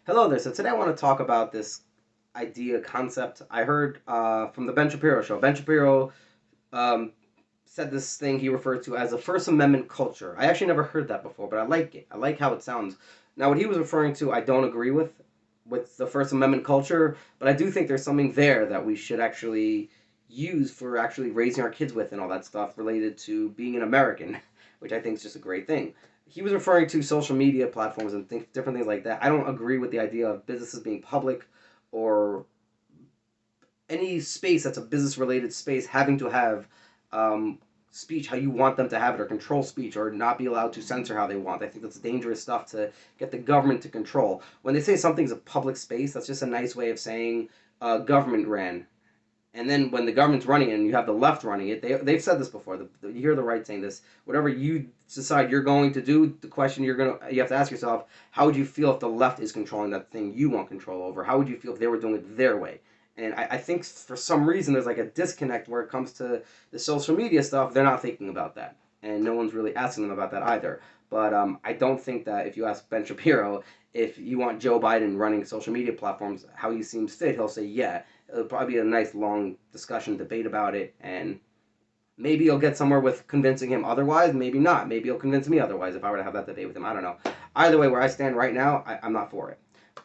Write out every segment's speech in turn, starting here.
Hello there. So today I want to talk about this idea concept I heard from the Ben Shapiro show. Ben Shapiro um, said this thing he referred to as a First Amendment culture. I actually never heard that before, but I like it. I like how it sounds. Now, what he was referring to, I don't agree with the First Amendment culture, but I do think there's something there that we should actually use for actually raising our kids with and all that stuff related to being an American, which I think is just a great thing. He was referring to social media platforms and different things like that. I don't agree with the idea of businesses being public or any space that's a business related space having to have speech how you want them to have it or control speech or not be allowed to censor how they want. I think that's dangerous stuff to get the government to control. When they say something's a public space, that's just a nice way of saying government ran. And then when the government's running it and you have the left running it, they've said this before. You hear the right saying this. Whatever you decide you're going to do, the question you have to ask yourself: how would you feel if the left is controlling that thing you want control over? How would you feel if they were doing it their way? And I think for some reason there's like a disconnect where it comes to the social media stuff. They're not thinking about that, and no one's really asking them about that either. But I don't think that if you ask Ben Shapiro if you want Joe Biden running social media platforms how he seems fit, he'll say yeah. It'll probably be a nice long discussion, debate about it, and maybe you'll get somewhere with convincing him otherwise. Maybe not. Maybe he'll convince me otherwise if I were to have that debate with him. I don't know. Either way, where I stand right now, I'm not for it.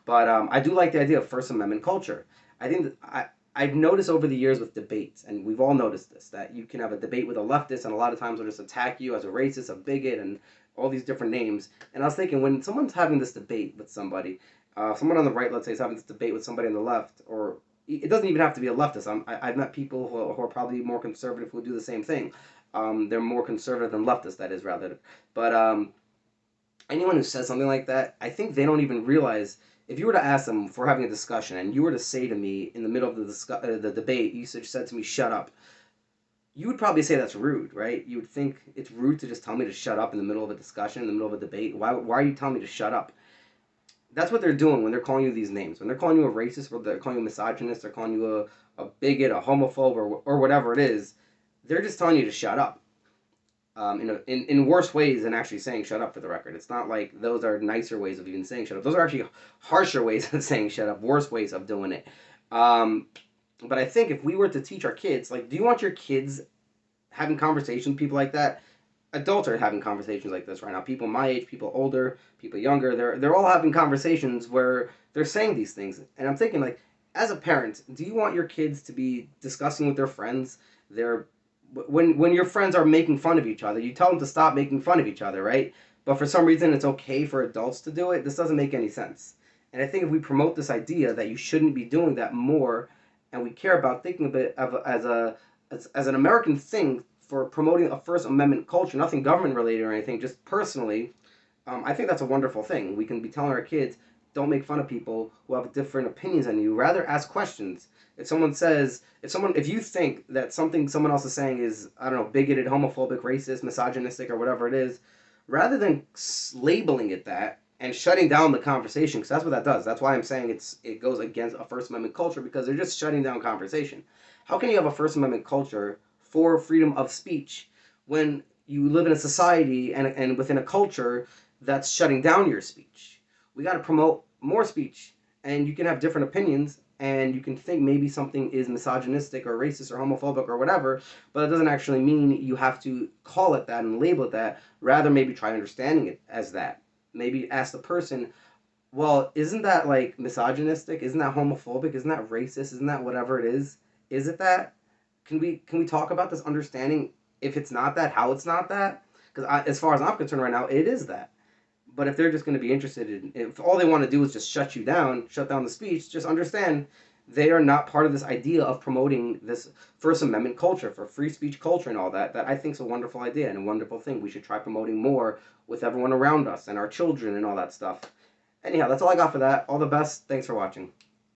But I do like the idea of First Amendment culture. I think that I've noticed over the years with debates, and we've all noticed this, that you can have a debate with a leftist, and a lot of times they'll just attack you as a racist, a bigot, and all these different names. And I was thinking, when someone's having this debate with somebody, someone on the right, let's say, is having this debate with somebody on the left, or it doesn't even have to be a leftist. I've met people who are probably more conservative who do the same thing. They're more conservative than leftist, that is, rather. But anyone who says something like that, I think they don't even realize. If you were to ask them if we're having a discussion and you were to say to me in the middle of the debate, you said to me, "Shut up," you would probably say that's rude, right? You would think it's rude to just tell me to shut up in the middle of a discussion, in the middle of a debate. Why are you telling me to shut up? That's what they're doing when they're calling you these names. When they're calling you a racist, or they're calling you a misogynist, they're calling you a bigot, a homophobe, or whatever it is, they're just telling you to shut up. In worse ways than actually saying shut up, for the record. It's not like those are nicer ways of even saying shut up. Those are actually harsher ways of saying shut up, worse ways of doing it. Um, but I think if we were to teach our kids, like, do you want your kids having conversations with people like that? Adults are having conversations like this right now. People my age, people older, people younger, they're all having conversations where they're saying these things. And I'm thinking, like, as a parent, do you want your kids to be discussing with their friends their when your friends are making fun of each other, you tell them to stop making fun of each other, right? But for some reason it's okay for adults to do it. This doesn't make any sense. And I think if we promote this idea that you shouldn't be doing that more, and we care about thinking of it as an American thing for promoting a First Amendment culture, nothing government related or anything, just personally, I think that's a wonderful thing. We can be telling our kids, don't make fun of people who have different opinions than you. Rather, ask questions. If you think that something someone else is saying is, I don't know, bigoted, homophobic, racist, misogynistic, or whatever it is, rather than labeling it that and shutting down the conversation, because that's what that does. That's why I'm saying it goes against a First Amendment culture, because they're just shutting down conversation. How can you have a First Amendment culture for freedom of speech when you live in a society and within a culture that's shutting down your speech? We got to promote more speech, and you can have different opinions, and you can think maybe something is misogynistic or racist or homophobic or whatever, but it doesn't actually mean you have to call it that and label it that. Rather, maybe try understanding it as that. Maybe ask the person, well, isn't that like misogynistic? Isn't that homophobic? Isn't that racist? Isn't that whatever it is? Is it that? Can we talk about this understanding if it's not that, how it's not that? Because as far as I'm concerned right now, it is that. But if they're just going to be interested in, if all they want to do is just shut you down, shut down the speech, just understand they are not part of this idea of promoting this First Amendment culture for free speech culture and all that. That I think is a wonderful idea and a wonderful thing. We should try promoting more with everyone around us and our children and all that stuff. Anyhow, that's all I got for that. All the best. Thanks for watching.